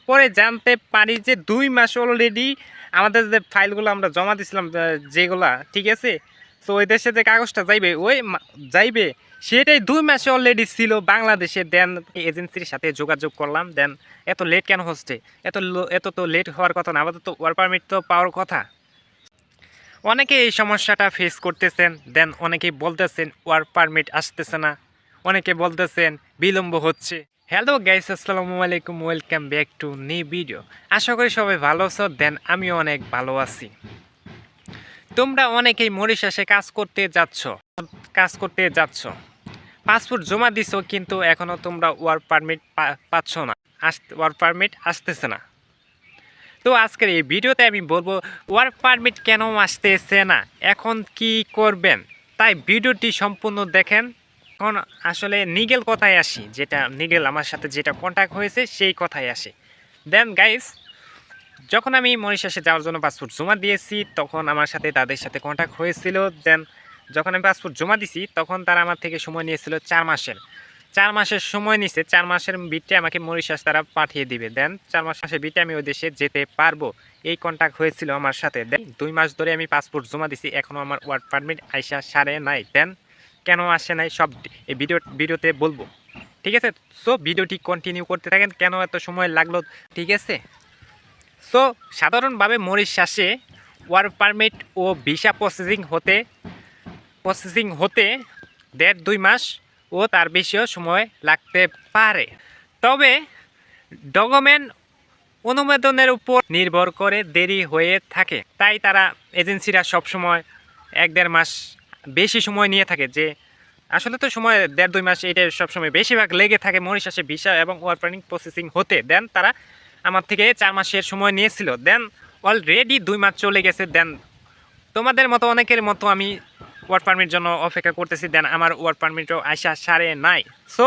পরে জানতে পারি যে 2 মাস অলরেডি আমাদের যে ফাইলগুলো আমরা জমা দিছিলাম যেগুলা, ঠিক আছে। তো ওই দেশে যে কাগজটা যাইবে যাইবে সেটাই 2 মাসে অলরেডি ছিল বাংলাদেশে। দেন এজেন্সির সাথে যোগাযোগ করলাম, দেন এত লেট কেন হচ্ছে? এত তো লেট হওয়ার কথা না, আমাদের তো ওয়ার্ক পারমিট তো পাওয়ার কথা। অনেকে এই সমস্যাটা ফেস করতেছেন, দেন অনেকেই বলতেছেন ওয়ার্ক পারমিট আসতেছে না, অনেকে বলতেছেন বিলম্ব হচ্ছে। হ্যালো গাইস, আসসালামু আলাইকুম, welcome back to new video. আশা করি সবাই ভালো আছো, দেন আমিও অনেক ভালো আছি। তোমরা অনেকেই মরিশাসে কাজ করতে যাচ্ছ, পাসপোর্ট জমা দিছো, কিন্তু এখনও তোমরা ওয়ার্ক পারমিট পাচ্ছ না, ওয়ার্ক পারমিট আসতেছে না। তো আজকের এই ভিডিওতে আমি বলবো ওয়ার্ক পারমিট কেন আসতেছে না, এখন কি করবেন। তাই ভিডিওটি সম্পূর্ণ দেখেন। এখন আসলে নিগেল কথায় আসি, যেটা নিগেল আমার সাথে যেটা কন্ট্যাক্ট হয়েছে সেই কথায় আসে। দেন গাইস, যখন আমি মরিশাসে যাওয়ার জন্য পাসপোর্ট জমা দিয়েছি তখন আমার সাথে তাদের সাথে কন্ট্যাক্ট হয়েছিল। দেন যখন আমি পাসপোর্ট জমা দিছি তখন তারা আমার থেকে সময় নিয়েছিল 4 মাসের সময় নিছে। 4 মাসের ভিতরে আমাকে মরিশাস তারা পাঠিয়ে দিবে। দেন 4 মাসের ভিতরে আমি ওই দেশে যেতে পারবো, এই কন্ট্যাক্ট হয়েছিল আমার সাথে। দেন 2 মাস ধরে আমি পাসপোর্ট জমা দিছি, এখনও আমার ওয়ার্ক পারমিট আইসা সারে নাই। দেন কেন আসে নাই সব এই ভিডিওতে বলবো, ঠিক আছে। সো ভিডিওটি কন্টিনিউ করতে থাকেন, কেন এত সময় লাগলো, ঠিক আছে। সো সাধারণভাবে মরিশাসে ওয়ার্ক পারমিট ও ভিসা প্রসেসিং হতে 1.5-2 মাস ও তার বেশিও সময় লাগতে পারে। তবে ডকুমেন্ট অনুমোদনের উপর নির্ভর করে দেরি হয়ে থাকে। তাই তারা এজেন্সিরা সবসময় 1-1.5 মাস বেশি সময় নিয়ে থাকে। যে আসলে তো সময় 1.5-2 মাস, এটা সবসময় বেশিরভাগ লেগে থাকে মরিশাসে ভিসা এবং ওয়ার্ক পারমিট প্রসেসিং হতে। দেন তারা আমার থেকে 4 মাসের সময় নিয়েছিল, দেন অলরেডি 2 মাস চলে গেছে। দেন তোমাদের মতো অনেকের মতো আমি ওয়ার্ক পারমিট জন্য অপেক্ষা করতেছি, দেন আমার ওয়ার্ক পারমিটও আসা সারে নাই। সো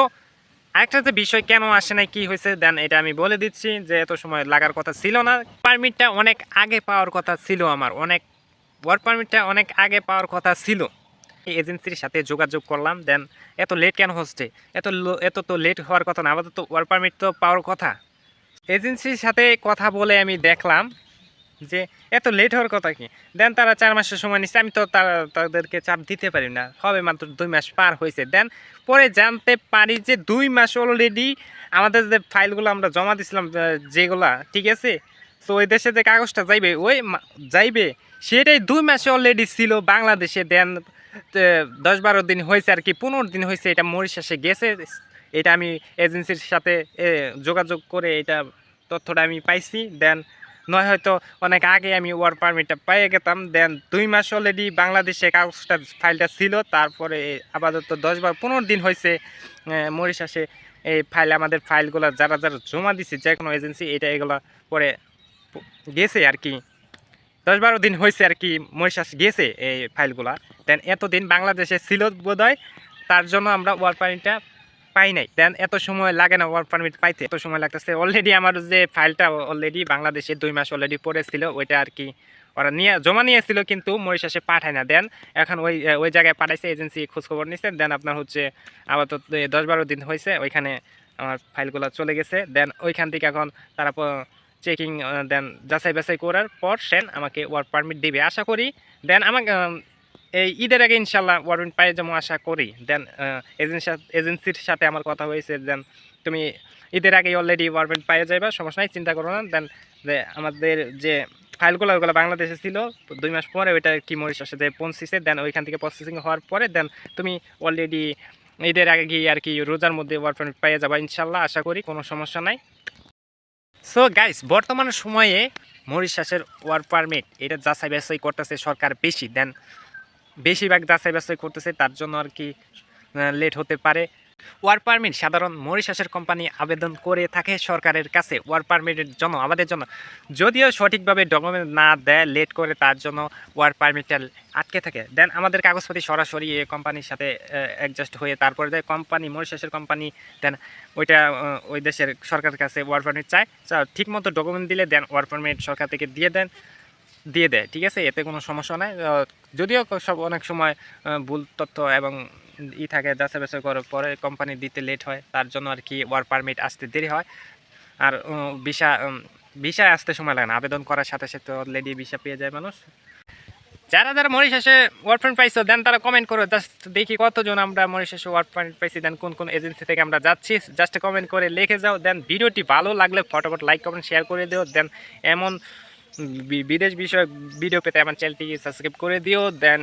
আরেকটা যে বিষয় কেন আসে নাই, কি হয়েছে, দেন এটা আমি বলে দিচ্ছি। যে এত সময় লাগার কথা ছিল না, পারমিটটা অনেক আগে পাওয়ার কথা ছিল, আমার ওয়ার্ক পারমিটটা অনেক আগে পাওয়ার কথা ছিল। এজেন্সির সাথে যোগাযোগ করলাম, দেন এত লেট কেন হচ্ছে? এত তো লেট হওয়ার কথা না, আমাদের তো ওয়ার্ক পারমিট তো পাওয়ার কথা। এজেন্সির সাথে কথা বলে আমি দেখলাম যে এত লেট হওয়ার কথা কি। দেন তারা 4 মাসের সময় নিচ্ছে, আমি তো তাদেরকে চাপ দিতে পারি না, হবে মাত্র 2 মাস পার হয়েছে। দেন পরে জানতে পারি যে 2 মাস অলরেডি আমাদের যে ফাইলগুলো আমরা জমা দিছিলাম যেগুলা, ঠিক আছে। তো ওই দেশে যে কাগজটা যাইবে সেটাই 2 মাসে অলরেডি ছিল বাংলাদেশে। দেন 10-12 দিন হয়েছে আর কি, 15 দিন হয়েছে এটা মরিশাসে গেছে। এটা আমি এজেন্সির সাথে যোগাযোগ করে এটা তথ্যটা আমি পাইছি। দেন নয় হয়তো অনেক আগে আমি ওয়ার্ক পারমিটটা পেয়ে গেতাম। দেন 2 মাস অলরেডি বাংলাদেশে কাগজটা ফাইলটা ছিল, তারপরে আপাতত 10-15 দিন হয়েছে মরিশাসে এই আমাদের ফাইলগুলো যারা জমা দিচ্ছে যে কোনো এজেন্সি, এগুলো পরে গেছে আর কি। 10-12 দিন হয়েছে আর কি মরিশাস গেছে এই ফাইলগুলা। দেন এতদিন বাংলাদেশে ছিল বোধহয়, তার জন্য আমরা ওয়ার্ক পারমিটটা পাই নাই। দেন এত সময় লাগে না ওয়ার্ক পারমিট পাইতে, এত সময় লাগতেছে। অলরেডি আমার যে ফাইলটা অলরেডি বাংলাদেশে 2 মাস অলরেডি পড়েছিল, ওইটা আর কি ওরা জমা নিয়েছিল, কিন্তু মরিশাসে পাঠায় না। দেন এখন ওই জায়গায় পাঠাইছে, এজেন্সি খোঁজখবর নিচ্ছে। দেন আপনার হচ্ছে আবার তো 10-12 দিন হয়েছে, ওইখানে আমার ফাইলগুলো চলে গেছে। দেন ওইখান থেকে এখন তারা চেকিং, দেন যাচাই বাছাই করার পর সেন আমাকে ওয়ার্ক পারমিট দেবে আশা করি। দেন আমাকে এই ঈদের আগে ইনশাল্লাহ ওয়ার্ক পারমিট পাই যেমন আশা করি। দেন এজেন্সির সাথে আমার কথা হয়েছে, দেন তুমি ঈদের আগে অলরেডি ওয়ার্ক পারমিট পাই যাবে, সমস্যা নাই, চিন্তা করো না। দেন আমাদের যে ফাইলগুলো ওইগুলো বাংলাদেশে ছিল 2 মাস পরে ওইটা কি মরিশাসে যে পৌঁছেছে। দেন ওইখান থেকে প্রসেসিং হওয়ার পরে দেন তুমি অলরেডি ঈদের আগে গিয়ে আর কি রোজার মধ্যে ওয়ার্ক পারমিট পাই যাবা ইনশাল্লাহ, আশা করি, কোনো সমস্যা নাই। সো গাইস, বর্তমান সময়ে মরিশাসের ওয়ার্ক পারমিট এটা যাচাই বাছাই করতেছে সরকার বেশি। দেন বেশিরভাগ যাচাই বাছাই করতেছে, তার জন্য আর কি লেট হতে পারে। ওয়ার্ক পারমিট সাধারণ মরিশাসের কোম্পানি আবেদন করে থাকে সরকারের কাছে ওয়ার্ক পারমিটের জন্য, আমাদের জন্য। যদিও সঠিকভাবে ডকুমেন্ট না দেয়, লেট করে, তার জন্য ওয়ার্ক পারমিটটা আটকে থাকে। দেন আমাদের কাগজপাতি সরাসরি কোম্পানির সাথে অ্যাডজাস্ট হয়ে তারপরে দেয় কোম্পানি, মরিশাসের কোম্পানি। দেন ওইটা ওই দেশের সরকারের কাছে ওয়ার্ক পারমিট চায়, ঠিকমতো ডকুমেন্ট দিলে দেন ওয়ার্ক পারমিট সরকার থেকে দিয়ে দেয়, ঠিক আছে, এতে কোনো সমস্যা নাই। যদিও অনেক সময় ভুল তথ্য এবং থাকে, যাচাই বাছাই করার পরে কোম্পানি দিতে লেট হয়, তার জন্য আর কি ওয়ার্ক পারমিট আসতে দেরি হয়। আর ভিসায় আসতে সময় লাগে না, আবেদন করার সাথে সাথে অলরেডি ভিসা পেয়ে যায় মানুষ। যারা যারা মরিশাসে ওয়ার্ক পারমিট পাইছো দেন তারা কমেন্ট করো, জাস্ট দেখি কতজন আমরা মরিশাসে ওয়ার্ক পারমিট পাইছি, দেন কোন কোন এজেন্সি থেকে আমরা যাচ্ছি, জাস্ট কমেন্ট করে লিখে যাও। দেন ভিডিওটি ভালো লাগলে ফটাফট লাইক কমেন্ট শেয়ার করে দিও। দেন এমন বিদেশ বিষয়ক ভিডিও পেতে আমার চ্যানেলটি সাবস্ক্রাইব করে দিও। দেন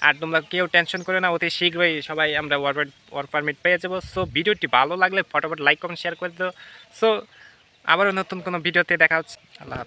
আর তোমরা কেউ টেনশন করে না, অতি শীঘ্রই সবাই আমরা ওয়ার্ক পারমিট পেয়ে যাবো। সো ভিডিওটি ভালো লাগলে ফটাফট লাইক কমেন্ট শেয়ার করে দিও। সো আবারও নতুন কোনো ভিডিওতে দেখা হচ্ছে। আল্লাহ হাফেজ।